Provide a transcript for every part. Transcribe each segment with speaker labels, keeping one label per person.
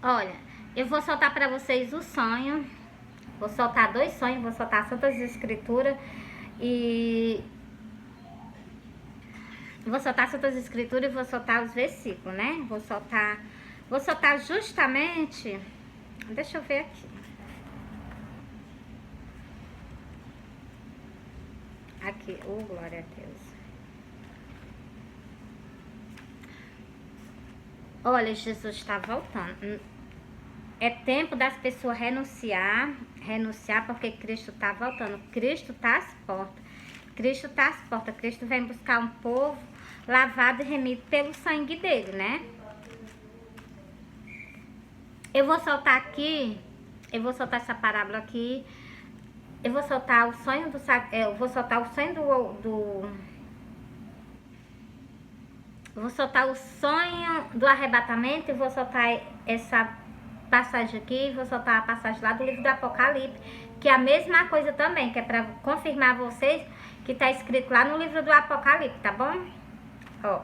Speaker 1: Olha, eu vou soltar para vocês o sonho. Vou soltar 2 sonhos, vou soltar as Santas Escrituras e... Vou soltar as Santas Escrituras e vou soltar os versículos, né? Vou soltar justamente... Deixa eu ver aqui. Aqui, glória a Deus. Olha, Jesus está voltando. É tempo das pessoas renunciar, porque Cristo está voltando. Cristo está às portas. Cristo está às portas. Cristo vem buscar um povo lavado e remido pelo sangue dele, né? Eu vou soltar aqui, eu vou soltar essa parábola aqui. Eu vou soltar o sonho do... Eu vou soltar o sonho vou soltar o sonho do arrebatamento e vou soltar essa passagem aqui, vou soltar a passagem lá do livro do Apocalipse, que é a mesma coisa também, que é para confirmar vocês que tá escrito lá no livro do Apocalipse, tá bom? Ó.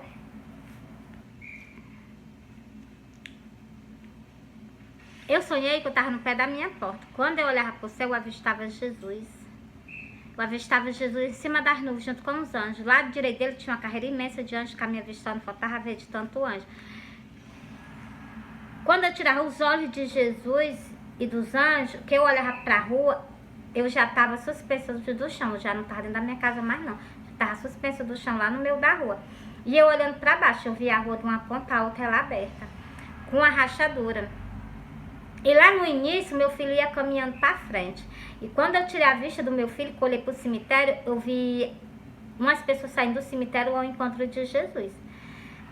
Speaker 1: Eu sonhei que eu tava no pé da minha porta. Quando eu olhava pro céu, eu avistava Jesus. Eu avistava Jesus em cima das nuvens, junto com os anjos. Lá do direito dele tinha uma carreira imensa de anjos, que a minha vista não faltava ver de tanto anjo. Quando eu tirava os olhos de Jesus e dos anjos, que eu olhava pra rua, eu já estava suspensa do chão. Eu já não estava dentro da minha casa mais, não. Eu estava suspensa do chão lá no meio da rua. E eu olhando pra baixo, eu via a rua de uma ponta a outra, ela aberta, com uma rachadura. E lá no início, meu filho ia caminhando pra frente. E quando eu tirei a vista do meu filho, que olhei pro cemitério, eu vi umas pessoas saindo do cemitério ao encontro de Jesus.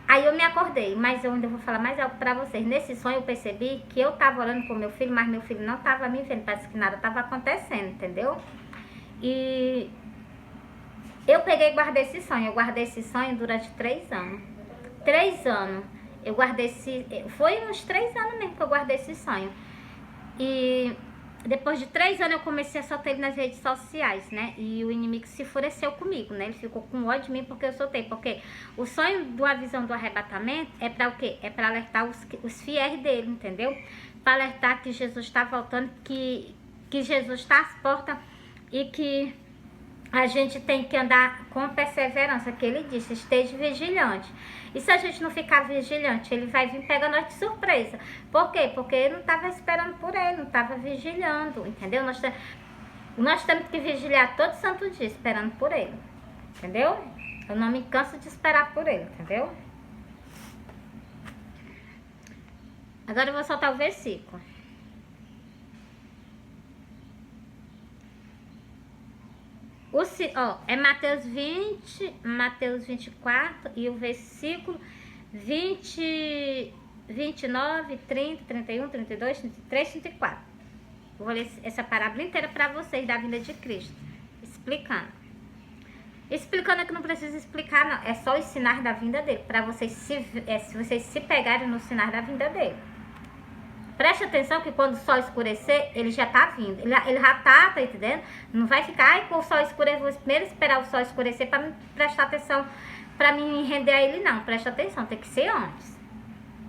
Speaker 1: Aí eu me acordei, mas eu ainda vou falar mais algo pra vocês. Nesse sonho eu percebi que eu tava olhando pro meu filho, mas meu filho não tava me vendo. Parece que nada tava acontecendo, entendeu? E eu peguei e guardei esse sonho. Eu guardei esse sonho durante 3 anos. 3 anos. Eu guardei esse... Foi uns 3 anos mesmo que eu guardei esse sonho. E depois de 3 anos eu comecei a soltar ele nas redes sociais, né? E o inimigo se enfureceu comigo, né? Ele ficou com ódio de mim porque eu soltei. Porque o sonho da visão do arrebatamento é para o quê? É para alertar os fiéis dele, entendeu? Para alertar que Jesus está voltando, que Jesus está às portas e que a gente tem que andar com perseverança, que ele disse, esteja vigilante. E se a gente não ficar vigilante, ele vai vir pegar nós de surpresa. Por quê? Porque ele não estava esperando por ele, não estava vigilando, entendeu? Nós temos que vigiar todo santo dia esperando por ele, entendeu? Eu não me canso de esperar por ele, entendeu? Agora eu vou soltar o versículo. É Mateus 20, Mateus 24 e o versículo 20, 29, 30, 31, 32, 33, 34. Eu vou ler essa parábola inteira para vocês da vinda de Cristo, explicando. Explicando é que não precisa explicar, não. É só o sinal da vinda dele, para vocês se vocês se pegarem no sinal da vinda dele. Preste atenção que quando o sol escurecer, ele já tá vindo. Ele já tá entendendo? Não vai ficar, ai, com o sol escurecer, vou primeiro esperar o sol escurecer para me prestar atenção, para me render a ele, não. Preste atenção, tem que ser antes.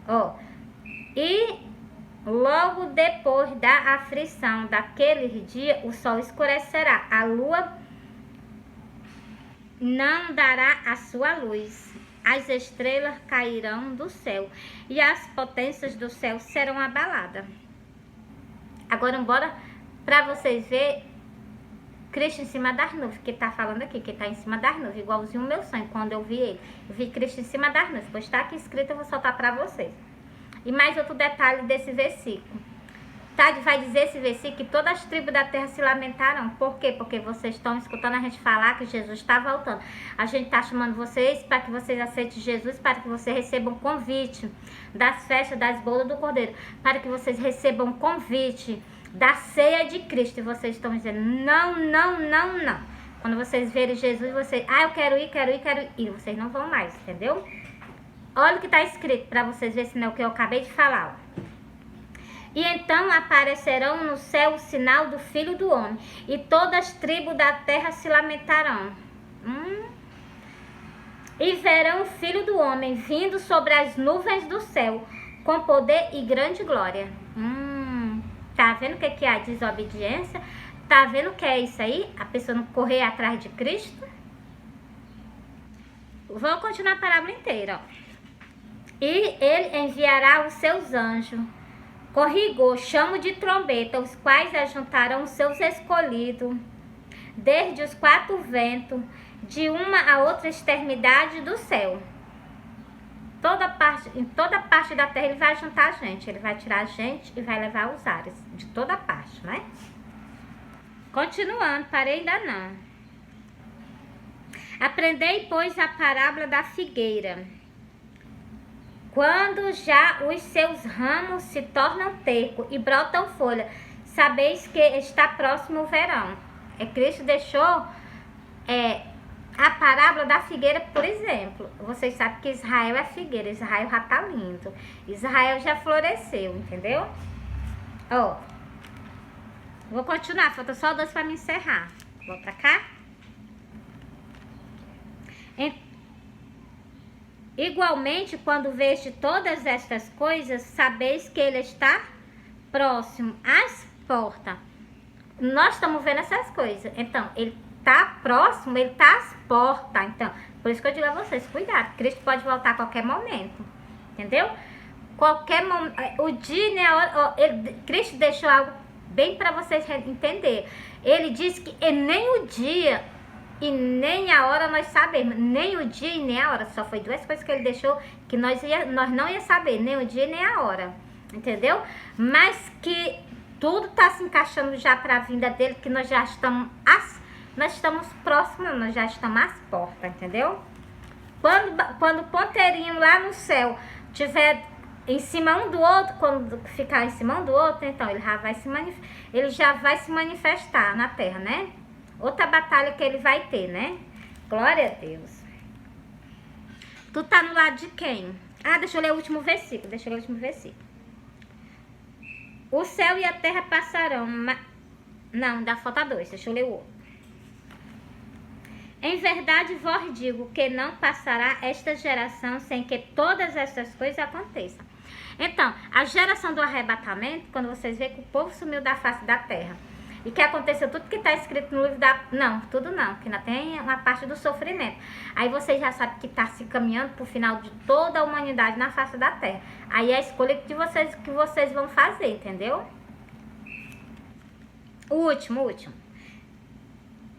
Speaker 1: Ó. E logo depois da aflição daquele dia, o sol escurecerá. A lua não dará a sua luz. As estrelas cairão do céu e as potências do céu serão abaladas. Agora, bora para vocês verem Cristo em cima das nuvens, que tá falando aqui, que tá em cima das nuvens, igualzinho o meu sonho, quando eu vi ele. Eu vi Cristo em cima das nuvens, pois tá aqui escrito, eu vou soltar para vocês. E mais outro detalhe desse versículo. Vai dizer esse versículo que todas as tribos da terra se lamentarão. Por quê? Porque vocês estão escutando a gente falar que Jesus está voltando. A gente está chamando vocês para que vocês aceitem Jesus, para que vocês recebam convite das festas, das bodas do Cordeiro, para que vocês recebam convite da ceia de Cristo. E vocês estão dizendo, não, não, não, não. Quando vocês verem Jesus, vocês, eu quero ir, quero ir, quero ir. E vocês não vão mais, entendeu? Olha o que está escrito para vocês verem se não é o que eu acabei de falar, ó. E então aparecerão no céu o sinal do Filho do Homem, e todas as tribos da terra se lamentarão. E verão o Filho do Homem vindo sobre as nuvens do céu, com poder e grande glória. Tá vendo o que é a desobediência? Tá vendo o que é isso aí? A pessoa não correr atrás de Cristo? Vou continuar a parábola inteira, ó. E ele enviará os seus anjos, com rigor, chamo de trombeta, os quais ajuntarão os seus escolhidos, desde os quatro ventos, de uma a outra extremidade do céu. Em toda parte da terra ele vai juntar a gente, ele vai tirar a gente e vai levar os ares, de toda parte, né? Continuando, parei ainda não. Aprendei, pois, a parábola da figueira. Quando já os seus ramos se tornam tercos e brotam folha, sabeis que está próximo o verão. Cristo deixou a parábola da figueira, por exemplo. Vocês sabem que Israel é figueira, Israel já tá lindo. Israel já floresceu, entendeu? Ó, vou continuar, falta só 2 para me encerrar. Vou pra cá. Igualmente, quando veste todas estas coisas, sabeis que ele está próximo às portas. Nós estamos vendo essas coisas. Então, ele está próximo, ele está às portas. Então, por isso que eu digo a vocês, cuidado. Cristo pode voltar a qualquer momento. Entendeu? Qualquer momento. O dia, né? Cristo deixou algo bem para vocês entenderem. Ele disse que nem o dia e nem a hora nós sabemos. Nem o dia e nem a hora. Só foi 2 coisas que ele deixou que nós não ia saber. Nem o dia e nem a hora. Entendeu? Mas que tudo está se encaixando já para a vinda dele. Que nós já estamos... Nós estamos próximos. Nós já estamos às portas. Entendeu? Quando o ponteirinho lá no céu tiver em cima um do outro, quando ficar em cima um do outro, então ele já vai se manifestar na terra, né? Outra batalha que ele vai ter, né? Glória a Deus. Tu tá no lado de quem? Deixa eu ler o último versículo. O céu e a terra passarão. Não, ainda falta 2. Deixa eu ler o outro. Em verdade vos digo que não passará esta geração sem que todas estas coisas aconteçam. Então, a geração do arrebatamento, quando vocês veem que o povo sumiu da face da terra, e que aconteceu tudo que está escrito no livro da... Não, tudo não, que ainda tem uma parte do sofrimento. Aí vocês já sabem que está se caminhando para o final de toda a humanidade na face da terra. Aí é a escolha que vocês vão fazer, entendeu? O último.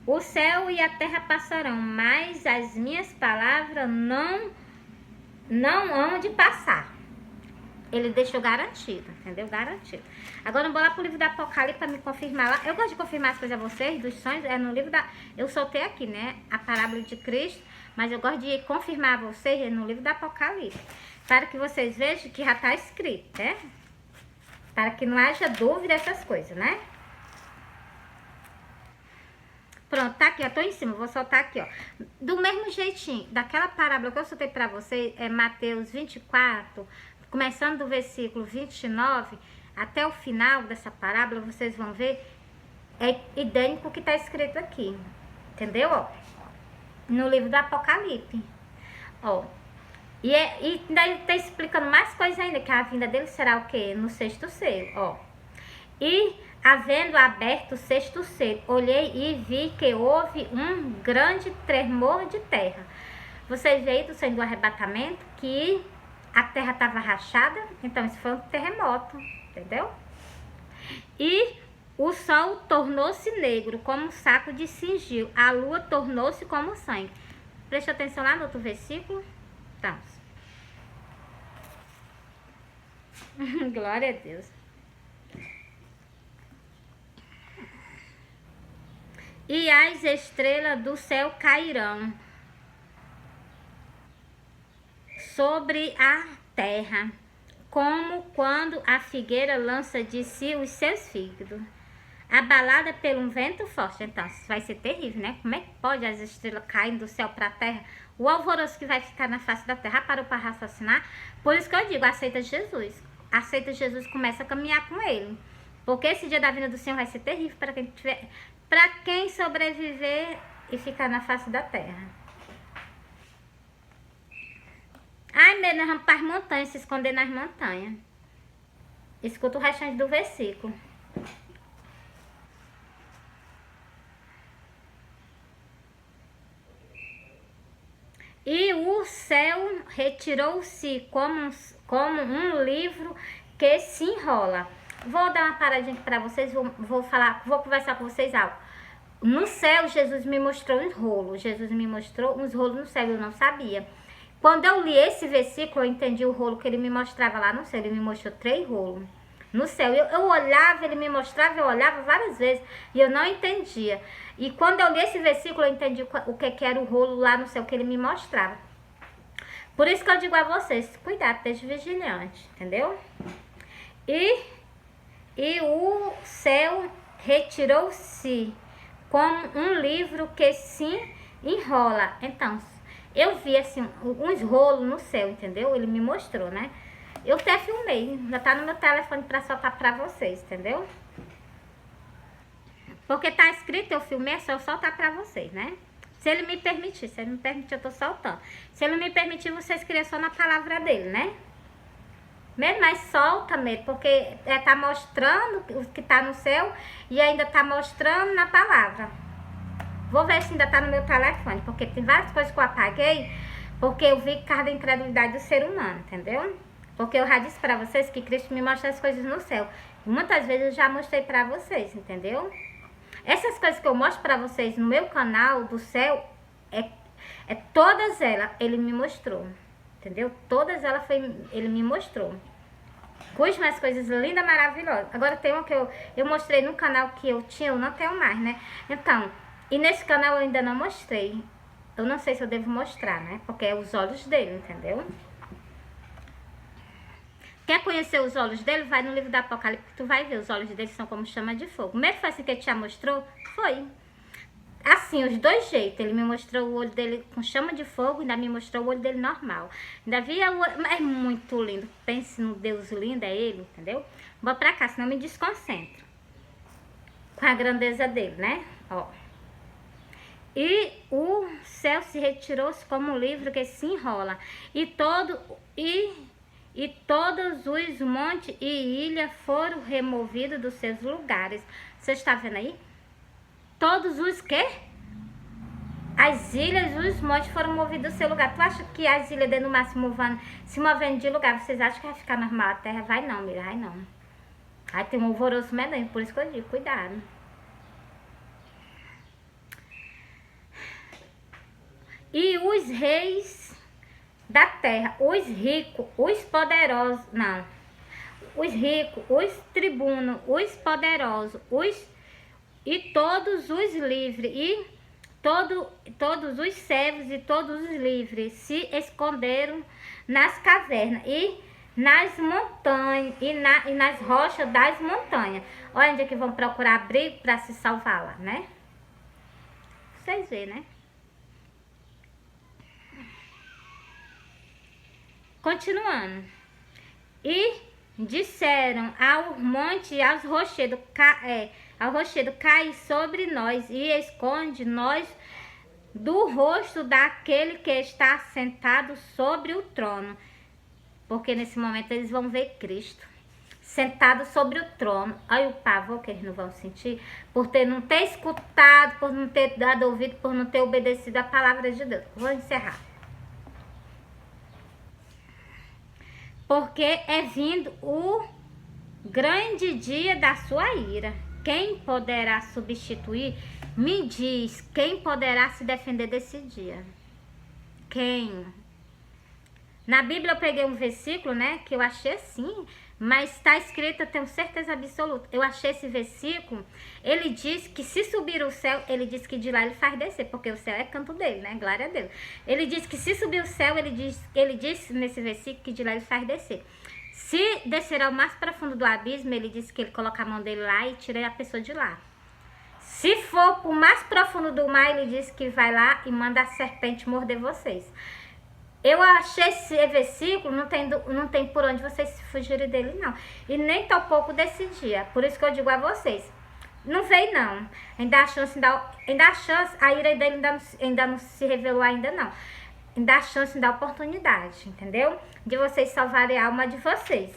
Speaker 1: O céu e a terra passarão, mas as minhas palavras não hão de passar. Ele deixou garantido, entendeu? Garantido. Agora eu vou lá pro livro do Apocalipse para me confirmar lá. Eu gosto de confirmar as coisas a vocês, dos sonhos. É no livro da... Eu soltei aqui, né? A parábola de Cristo. Mas eu gosto de confirmar a vocês no livro do Apocalipse. Para que vocês vejam que já está escrito, né? Para que não haja dúvida dessas coisas, né? Pronto, tá aqui, ó, tô em cima, vou soltar aqui, ó. Do mesmo jeitinho, daquela parábola que eu soltei pra vocês, é Mateus 24, começando do versículo 29, até o final dessa parábola, vocês vão ver, é idêntico o que tá escrito aqui, entendeu, ó? No livro do Apocalipse, ó. E ainda tá explicando mais coisa ainda, que a vinda dele será o quê? No 6º selo, ó. E... havendo aberto o 6º selo, olhei e vi que houve um grande tremor de terra. Vocês veem do sonho do arrebatamento que a terra estava rachada, então isso foi um terremoto, entendeu? E o sol tornou-se negro como um saco de cingil, a lua tornou-se como sangue. Preste atenção lá no outro versículo. Então. Glória a Deus. E as estrelas do céu cairão sobre a terra, como quando a figueira lança de si os seus figos, abalada por um vento forte. Então, isso vai ser terrível, né? Como é que pode as estrelas caírem do céu para a terra? O alvoroço que vai ficar na face da terra. Parou para raciocinar? Por isso que eu digo, aceita Jesus. Aceita Jesus, começa a caminhar com ele. Porque esse dia da vinda do Senhor vai ser terrível para quem tiver... para quem sobreviver e ficar na face da terra. Ai, meu, nós vamos para as montanhas, se esconder nas montanhas. Escuta o restante do versículo. E o céu retirou-se como um livro que se enrola. Vou dar uma paradinha aqui para vocês, vou conversar com vocês algo. No céu, Jesus me mostrou uns rolos. Jesus me mostrou uns rolos no céu, eu não sabia. Quando eu li esse versículo, eu entendi o rolo que ele me mostrava lá no céu. Ele me mostrou 3 rolos no céu. Eu olhava, ele me mostrava, eu olhava várias vezes e eu não entendia. E quando eu li esse versículo, eu entendi o que era o rolo lá no céu que ele me mostrava. Por isso que eu digo a vocês, cuidado, esteja vigilante, entendeu? E o céu retirou-se como um livro que se enrola. Então, eu vi assim, uns rolos no céu, entendeu? Ele me mostrou, né? Eu até filmei, já tá no meu telefone pra soltar pra vocês, entendeu? Porque tá escrito, eu filmei, é só eu soltar pra vocês, né? Se ele me permitir, se ele me permitir, eu tô soltando. Se ele me permitir, vocês criam só na palavra dele, né? Mesmo, mas solta mesmo, porque tá mostrando o que tá no céu e ainda tá mostrando na palavra. Vou ver se ainda tá no meu telefone, porque tem várias coisas que eu apaguei, porque eu vi por causa da incredulidade do ser humano, entendeu? Porque eu já disse pra vocês que Cristo me mostra as coisas no céu. E muitas vezes eu já mostrei pra vocês, entendeu? Essas coisas que eu mostro pra vocês no meu canal do céu, todas elas ele me mostrou, entendeu? Todas elas ele me mostrou. Cuide umas coisas lindas, maravilhosas. Agora tem uma que eu mostrei no canal que eu tinha, eu não tenho mais, né? Então, e nesse canal eu ainda não mostrei. Eu não sei se eu devo mostrar, né? Porque é os olhos dele, entendeu? Quer conhecer os olhos dele? Vai no livro do Apocalipse, tu vai ver. Os olhos dele são como chama de fogo. Mesmo foi assim que ele te mostrou? Foi. Assim, os dois jeitos. Ele me mostrou o olho dele com chama de fogo, ainda me mostrou o olho dele normal. Ainda via o olho, é muito lindo. Pense no Deus lindo, é ele, entendeu? Vou pra cá, senão me desconcentro. Com a grandeza dele, né? Ó. E o céu se retirou-se como um livro que se enrola. E todos os montes e ilhas foram removidos dos seus lugares. Você está vendo aí? Todos os quê? As ilhas, os montes foram movidos do seu lugar. Tu acha que as ilhas dentro do mar se movendo de lugar, vocês acham que vai ficar normal a terra? Vai não, mira, vai não. Aí tem um alvoroço medonho, por isso que eu digo, cuidado. E os reis da terra, os ricos, os poderosos, não. Os ricos, os tribunos, os poderosos, e todos os livres, e todos os servos e todos os livres se esconderam nas cavernas e nas montanhas e nas rochas das montanhas. Olha onde é que vão procurar abrigo para se salvar lá, né? Vocês veem, né? Continuando. E disseram ao monte e aos rochedos, ao rochedo, cai sobre nós e esconde nós do rosto daquele que está sentado sobre o trono. Porque nesse momento eles vão ver Cristo sentado sobre o trono. Olha o pavor que eles não vão sentir por não ter escutado, por não ter dado ouvido, por não ter obedecido a palavra de Deus. Vou encerrar. Porque é vindo o grande dia da sua ira. Quem poderá substituir? Me diz, quem poderá se defender desse dia? Quem? Na Bíblia eu peguei um versículo, né, que eu achei assim, mas está escrito, eu tenho certeza absoluta. Eu achei esse versículo, ele diz que se subir o céu, ele diz que de lá ele faz descer, porque o céu é canto dele, né, glória a Deus. Ele diz que se subir o céu, ele diz nesse versículo que de lá ele faz descer. Se descer ao mais profundo do abismo, ele disse que ele coloca a mão dele lá e tira a pessoa de lá. Se for para o mais profundo do mar, ele disse que vai lá e manda a serpente morder vocês. Eu achei esse versículo, não tem por onde vocês fugirem dele, não. E nem tão pouco desse dia. Por isso que eu digo a vocês, não veio, não. Ainda há chance, a ira dele ainda não se revelou ainda, não. em dar chance, em dar oportunidade, entendeu? De vocês salvarem a alma de vocês.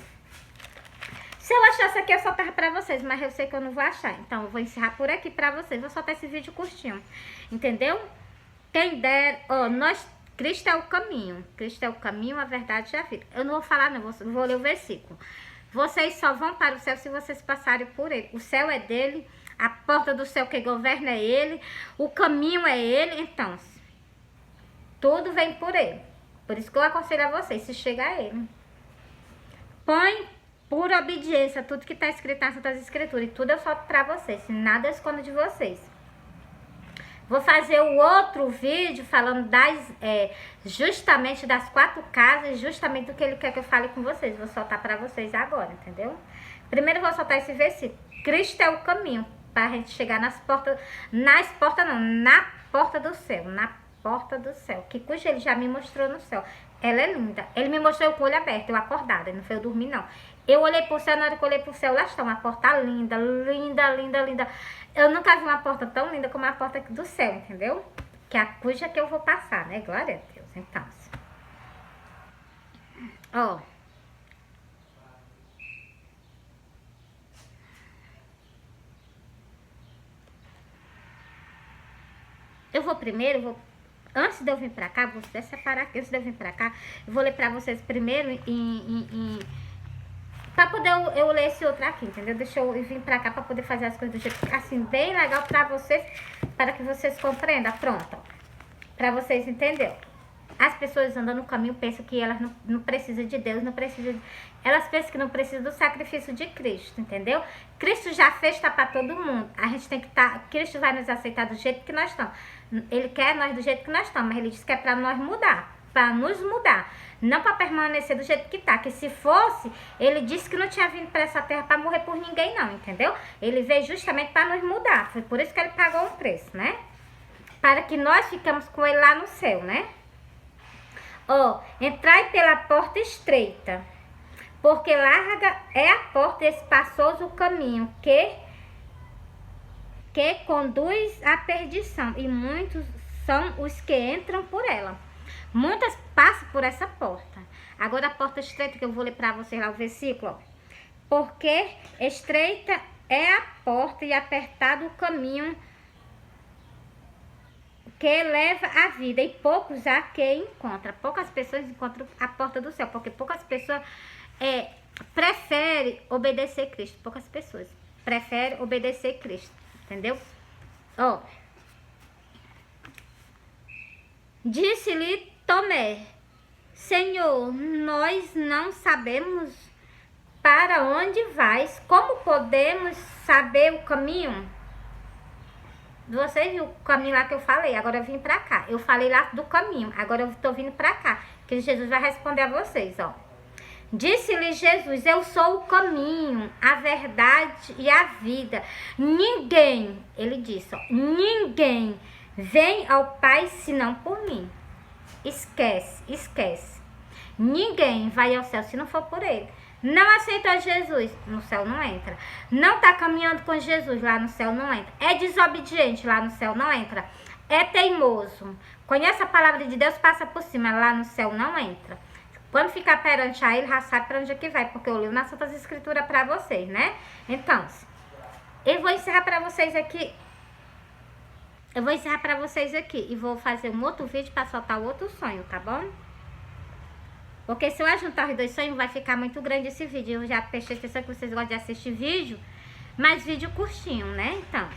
Speaker 1: Se eu achasse aqui, eu soltava pra vocês, mas eu sei que eu não vou achar. Então, eu vou encerrar por aqui pra vocês. Vou soltar esse vídeo curtinho, entendeu? Quem der, ó, Cristo é o caminho. Cristo é o caminho, a verdade e a vida. Eu não vou falar, não, vou ler o versículo. Vocês só vão para o céu se vocês passarem por ele. O céu é dele, a porta do céu que governa é ele, o caminho é ele, então, tudo vem por ele. Por isso que eu aconselho a vocês, se chegar a ele. Põe por obediência tudo que está escrito nas Santas Escrituras. E tudo eu solto para vocês, se nada eu escondo de vocês. Vou fazer o outro vídeo falando justamente das 4 casas, justamente do que ele quer que eu fale com vocês. Vou soltar para vocês agora, entendeu? Primeiro eu vou soltar esse versículo. Cristo é o caminho para a gente chegar na porta do céu, na porta do céu, que cuja ele já me mostrou no céu. Ela é linda. Ele me mostrou com o olho aberto, eu acordada, não foi eu dormir não. Eu olhei pro céu, na hora que eu olhei pro céu, lá está uma porta linda, linda, linda, linda. Eu nunca vi uma porta tão linda como a porta do céu, entendeu? Que é a cuja que eu vou passar, né? Glória a Deus. Então, ó. Antes de eu vir pra cá, vou até separar aqui, antes de eu vir pra cá, eu vou ler pra vocês primeiro pra poder eu ler esse outro aqui, entendeu? Deixa eu vir pra cá pra poder fazer as coisas do jeito assim, bem legal pra vocês, para que vocês compreendam. Pronto. Pra vocês entenderem. As pessoas andando no caminho pensam que elas não precisam de Deus, elas pensam que não precisam do sacrifício de Cristo, entendeu? Cristo já fez, tá pra todo mundo. A gente tem que Cristo vai nos aceitar do jeito que nós estamos. Ele quer nós do jeito que nós estamos, mas ele diz que é pra nós mudar, pra nos mudar. Não para permanecer do jeito que tá. Que se fosse, ele disse que não tinha vindo para essa terra para morrer por ninguém não, entendeu? Ele veio justamente para nos mudar. Foi por isso que ele pagou um preço, né? Para que nós ficamos com ele lá no céu, né? Ó, entrai pela porta estreita, porque larga é a porta e espaçoso o caminho que conduz à perdição, e muitos são os que entram por ela. Muitas passam por essa porta. Agora a porta estreita, que eu vou ler para vocês lá o versículo, ó. Porque estreita é a porta e apertado o caminho que leva à vida, e poucos há que encontra. Poucas pessoas encontram a porta do céu, porque poucas pessoas preferem obedecer Cristo. Poucas pessoas preferem obedecer Cristo, entendeu? Ó, disse-lhe Tomé: Senhor, nós não sabemos para onde vais, como podemos saber o caminho? Você viu o caminho lá que eu falei, agora eu vim pra cá. Eu falei lá do caminho, agora eu tô vindo pra cá, que Jesus vai responder a vocês, ó. Disse-lhe Jesus: eu sou o caminho, a verdade e a vida. Ninguém, ele disse, ó, ninguém vem ao Pai senão por mim. Esquece. Ninguém vai ao céu se não for por ele. Não aceitou Jesus, no céu não entra. Não tá caminhando com Jesus, lá no céu não entra. É desobediente, lá no céu não entra. É teimoso. Conhece a palavra de Deus, passa por cima, lá no céu não entra. Quando ficar perante a ele, já sabe para onde é que vai, porque eu li nas Santas Escrituras para vocês, né? Então, eu vou encerrar para vocês aqui. E vou fazer um outro vídeo para soltar o outro sonho, tá bom? Porque se eu ajuntar os 2 sonhos, vai ficar muito grande esse vídeo. Eu já prestei atenção que vocês gostam de assistir vídeo, mas vídeo curtinho, né? Então,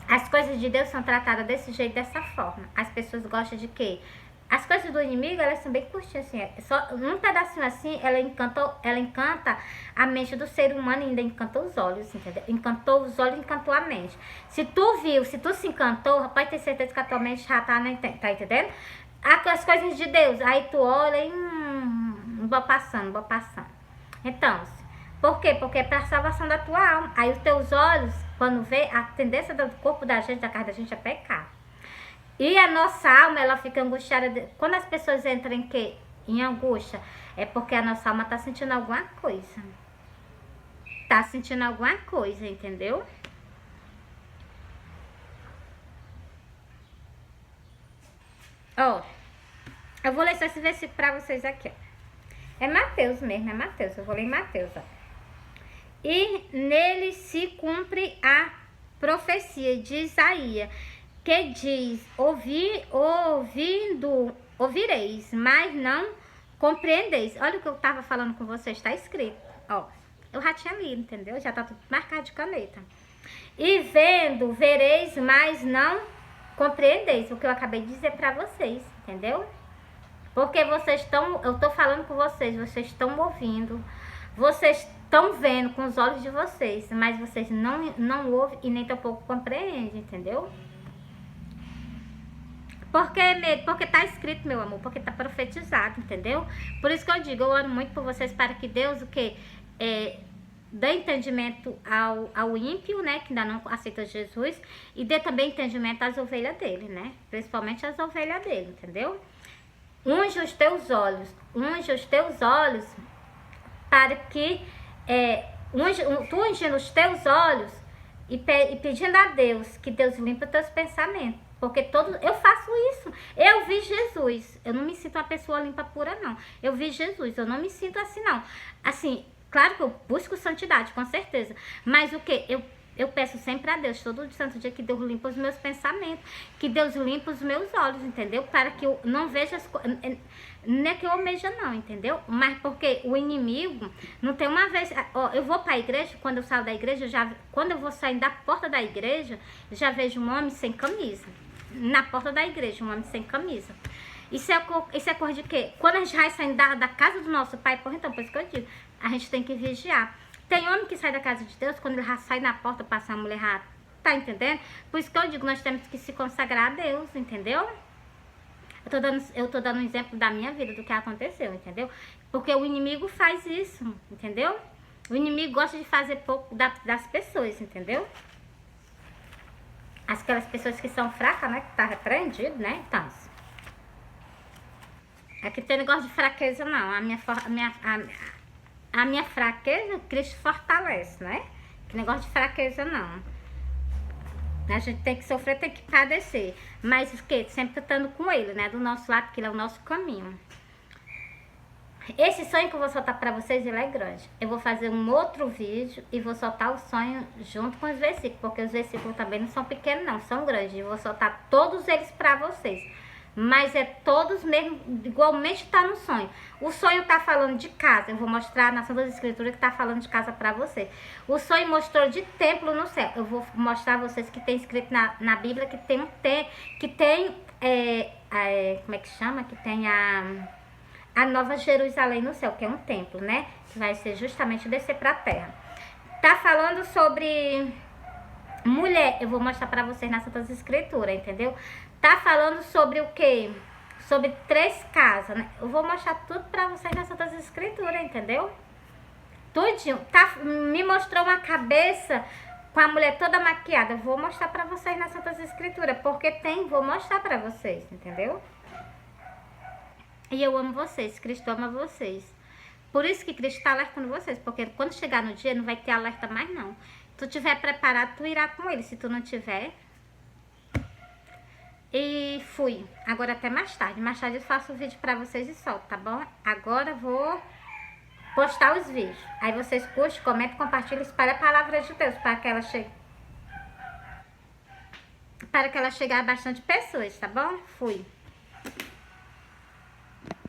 Speaker 1: as coisas de Deus são tratadas desse jeito, dessa forma. As pessoas gostam de quê? As coisas do inimigo, elas são bem curtinhas, assim. Só um pedacinho assim, ela encanta a mente do ser humano e ainda encantou os olhos, entendeu? Encantou os olhos, encantou a mente. Se tu viu, se tu se encantou, pode ter certeza que a tua mente já tá entendendo? As coisas de Deus, aí tu olha e vou passando. Então, por quê? Porque é pra salvação da tua alma. Aí os teus olhos, quando vê, a tendência do corpo da gente, da carne da gente é pecar. E a nossa alma, ela fica angustiada. Quando as pessoas entram em angústia, é porque a nossa alma tá sentindo alguma coisa. Entendeu? Ó, eu vou ler só esse versículo pra vocês aqui, ó. É Mateus mesmo, é Mateus. Eu vou ler em Mateus, ó. E nele se cumpre a profecia de Isaías, que diz, ouvireis, mas não compreendeis. Olha o que eu tava falando com vocês, está escrito, ó. Eu já tinha lido, entendeu? Já tá tudo marcado de caneta. E vendo, vereis, mas não compreendeis. O que eu acabei de dizer pra vocês, entendeu? Porque vocês estão, eu tô falando com vocês estão ouvindo, vocês estão vendo com os olhos de vocês, mas vocês não ouvem e nem tampouco compreendem, entendeu? Porque tá escrito, meu amor, porque tá profetizado, entendeu? Por isso que eu digo, eu oro muito por vocês para que Deus, o que? Dê entendimento ao ímpio, né, que ainda não aceita Jesus, e dê também entendimento às ovelhas dele, né? Principalmente às ovelhas dele, entendeu? Unge os teus olhos para que tu ungindo os teus olhos e pedindo a Deus que Deus limpe os teus pensamentos, porque eu faço isso. Eu vi Jesus, eu não me sinto uma pessoa limpa pura não. Eu vi Jesus, eu não me sinto assim não. Assim, claro que eu busco santidade, com certeza, mas o que eu peço sempre a Deus, todo santo dia, que Deus limpa os meus pensamentos, que Deus limpa os meus olhos, entendeu? Para que eu não veja as coisas, não é que eu almeja não, entendeu? Mas porque o inimigo, não tem uma vez, ó, eu vou para a igreja, quando eu saio da igreja, quando eu vou sair da porta da igreja, já vejo um homem sem camisa, na porta da igreja, um homem sem camisa. Isso é cor de quê? Quando a gente vai saindo da casa do nosso pai, então, por isso que eu digo, a gente tem que vigiar. Tem homem que sai da casa de Deus, quando ele já sai na porta, passa a mulher errada. Tá entendendo? Por isso que eu digo, nós temos que se consagrar a Deus, entendeu? Eu tô dando um exemplo da minha vida, do que aconteceu, entendeu? Porque o inimigo faz isso, entendeu? O inimigo gosta de fazer pouco das pessoas, entendeu? Aquelas pessoas que são fracas, né? Que tá repreendido, né? Então, aqui tem negócio de fraqueza, não. A minha fraqueza, Cristo fortalece, né? Que negócio de fraqueza, não. A gente tem que sofrer, tem que padecer. Mas o que? Sempre estando com Ele, né? Do nosso lado, que Ele é o nosso caminho. Esse sonho que eu vou soltar pra vocês, ele é grande. Eu vou fazer um outro vídeo e vou soltar o sonho junto com os versículos. Porque os versículos também não são pequenos, não. São grandes. Eu vou soltar todos eles pra vocês. Mas é todos mesmo, igualmente tá no sonho. O sonho tá falando de casa. Eu vou mostrar na Santa Escritura que tá falando de casa pra você. O sonho mostrou de templo no céu. Eu vou mostrar a vocês que tem escrito na Bíblia que tem como é que chama? Que tem a Nova Jerusalém no céu, que é um templo, né? Que vai ser justamente descer pra terra. Tá falando sobre mulher. Eu vou mostrar pra vocês na Santa Escritura, entendeu? Tá falando sobre o quê? Sobre 3 casas, né? Eu vou mostrar tudo pra vocês nas Santas Escrituras, entendeu? Tudinho. Me mostrou uma cabeça com a mulher toda maquiada. Eu vou mostrar pra vocês nas Santas Escrituras, porque vou mostrar pra vocês, entendeu? E eu amo vocês, Cristo ama vocês. Por isso que Cristo tá alertando vocês, porque quando chegar no dia não vai ter alerta mais não. Se tu tiver preparado, tu irá com ele. Se tu não tiver... E fui. Agora até mais tarde. Mais tarde eu faço o vídeo pra vocês e solto, tá bom? Agora vou postar os vídeos. Aí vocês curtem, comentem, compartilhem, espalhem a palavra de Deus para que ela chegue. Para que ela chegue a bastante pessoas, tá bom? Fui.